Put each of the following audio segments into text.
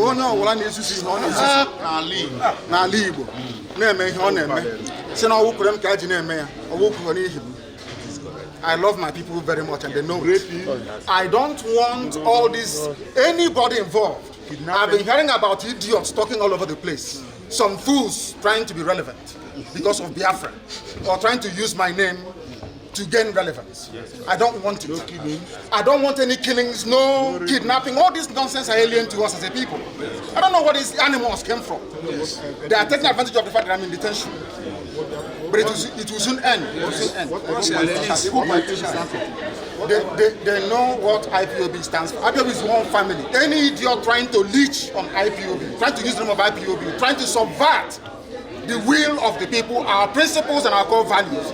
Oh no, well, I need to see on na Libo. Name on so now who couldn't catch name or who could him. I love my people very much and they know it. I don't want all this, anybody involved. I've been hearing about idiots talking all over the place. Some fools trying to be relevant because of Biafra or trying to use my name to gain relevance. I don't want it. I don't want any killings, no kidnapping. All this nonsense are alien to us as a people. I don't know where these animals came from. They are taking advantage of the fact that I'm in detention. But it will soon end. It will soon end. They know what IPOB stands for. IPOB is one family. Any idiot trying to leech on IPOB, trying to use the name of IPOB, trying to subvert the will of the people, our principles and our core values,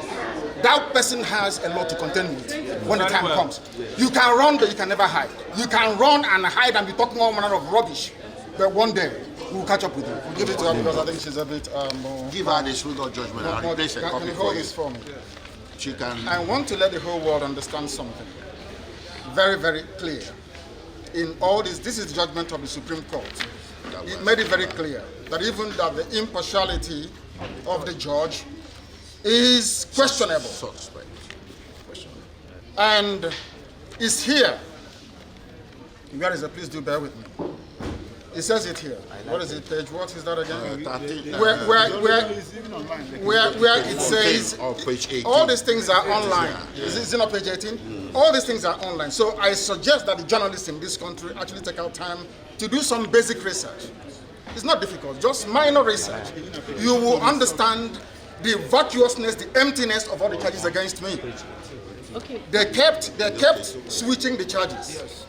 that person has a lot to contend with when the time comes. You can run, but you can never hide. You can run and hide and be talking all manner of rubbish, but one day we'll catch up with you. We'll give it to her because I think she's a bit more... Give her the sweet judgment. I'll replace a copy for you. For me. She can... I want to let the whole world understand something very, very clear. In all this is the judgment of the Supreme Court. It made it very clear that even that the impartiality of the judge is questionable. And it's here. Where is it? Please do bear with me. It says it here. What is it, page? What is that again? Where it says page 18. All these things are online. Is it not page 18? All these things are online. So I suggest that the journalists in this country actually take out time to do some basic research. It's not difficult, just minor research. You will understand the vacuousness, the emptiness of all the charges against me. Okay. They kept switching the charges.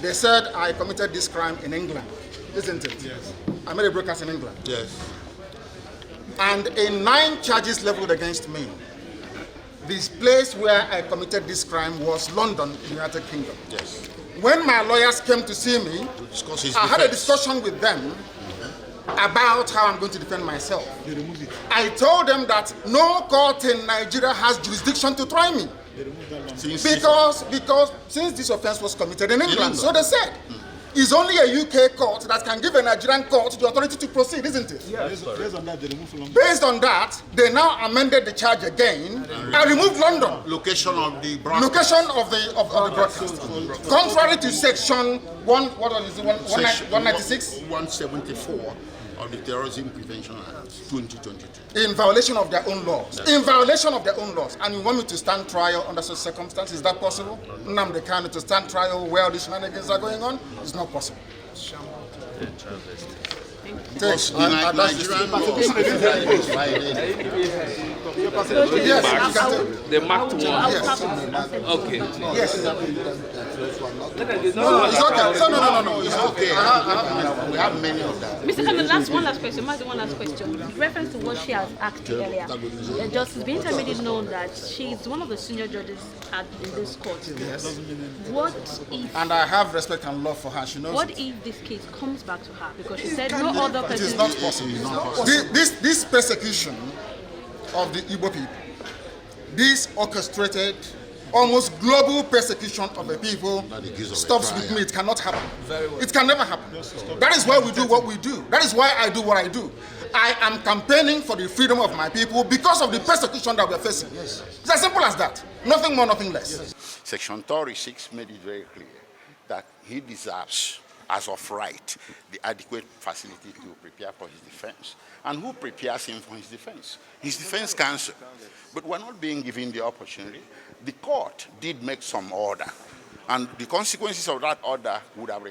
They said I committed this crime in England, isn't it? Yes. I made a broadcast in England. Yes. And in 9 charges leveled against me, this place where I committed this crime was London, United Kingdom. Yes. When my lawyers came to see me, I had a discussion with them about how I'm going to defend myself. I told them that no court in Nigeria has jurisdiction to try me. Because since this offense was committed in England, so they said, it's only a UK court that can give a Nigerian court the authority to proceed, isn't it? Yes. Based on that, they removed London. Based on that, they now amended the charge again and removed London. Location of the broadcast. Location of the broadcast. Contrary to section 196? 174 of the Terrorism Prevention Act 2022. In violation of their own laws. In violation of their own laws. And you want me to stand trial under such circumstances? Is that possible? Nnamdi Kanu to stand trial where all these shenanigans are going on? It's not possible. Because Nigerian law is violated. Yes. The marked one. Yes. Okay. Yes. No, it's okay. No. It's okay. We have many of them. Mr. Kanu, one last question. One last question. In reference to what she has asked earlier, Justice Binta made it known that she is one of the senior judges in this court. Yes. What if? And I have respect and love for her. She knows. What it. if this case comes back to her because she said no other person? It is not possible. This persecution of the Igbo people, this orchestrated, almost global persecution of the people stops with me. It cannot happen. It can never happen. That is why we do what we do. That is why I do what I do. I am campaigning for the freedom of my people because of the persecution that we're facing. Yes. It's as simple as that. Nothing more, nothing less. Yes. Section 36 made it very clear that he deserves, as of right, the adequate facility to prepare for his defense. And who prepares him for his defense? His defense counsel. But we're not being given the opportunity. The court did make some order. And the consequences of that order would have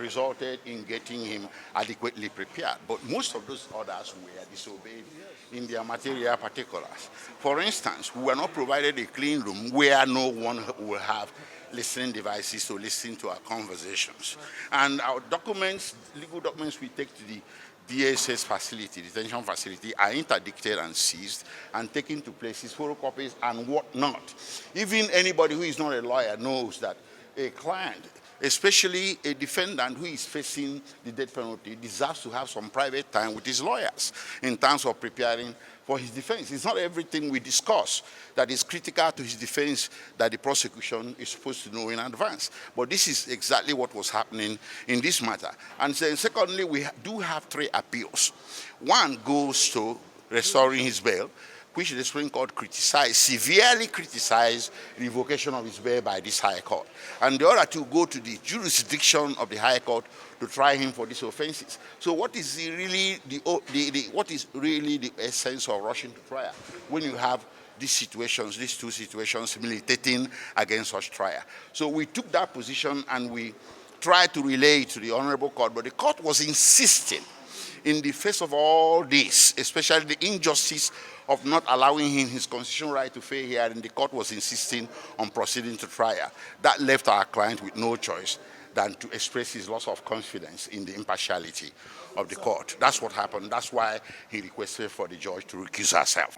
resulted in getting him adequately prepared. But most of those orders were disobeyed in their material particulars. For instance, we were not provided a clean room where no one will have listening devices to listen to our conversations. And our documents, legal documents we take to the DSS facility, detention facility, are interdicted and seized and taken to places, photocopies and whatnot. Even anybody who is not a lawyer knows that a client, especially a defendant who is facing the death penalty, deserves to have some private time with his lawyers in terms of preparing for his defense. It's not everything we discuss that is critical to his defense that the prosecution is supposed to know in advance. But this is exactly what was happening in this matter. And then secondly, we do have 3 appeals. One goes to restoring his bail, which the Supreme Court severely criticized revocation of his bail by this High Court. And the other 2 go to the jurisdiction of the High Court to try him for these offenses. So what is really the essence of rushing to trial when you have these 2 situations militating against such trial? So we took that position and we tried to relay it to the Honorable Court, but the Court was insisting in the face of all this, especially the injustice of not allowing him his constitutional right to fair hearing, the Court was insisting on proceeding to trial. That left our client with no choice than to express his loss of confidence in the impartiality of the Court. That's what happened. That's why he requested for the judge to recuse herself.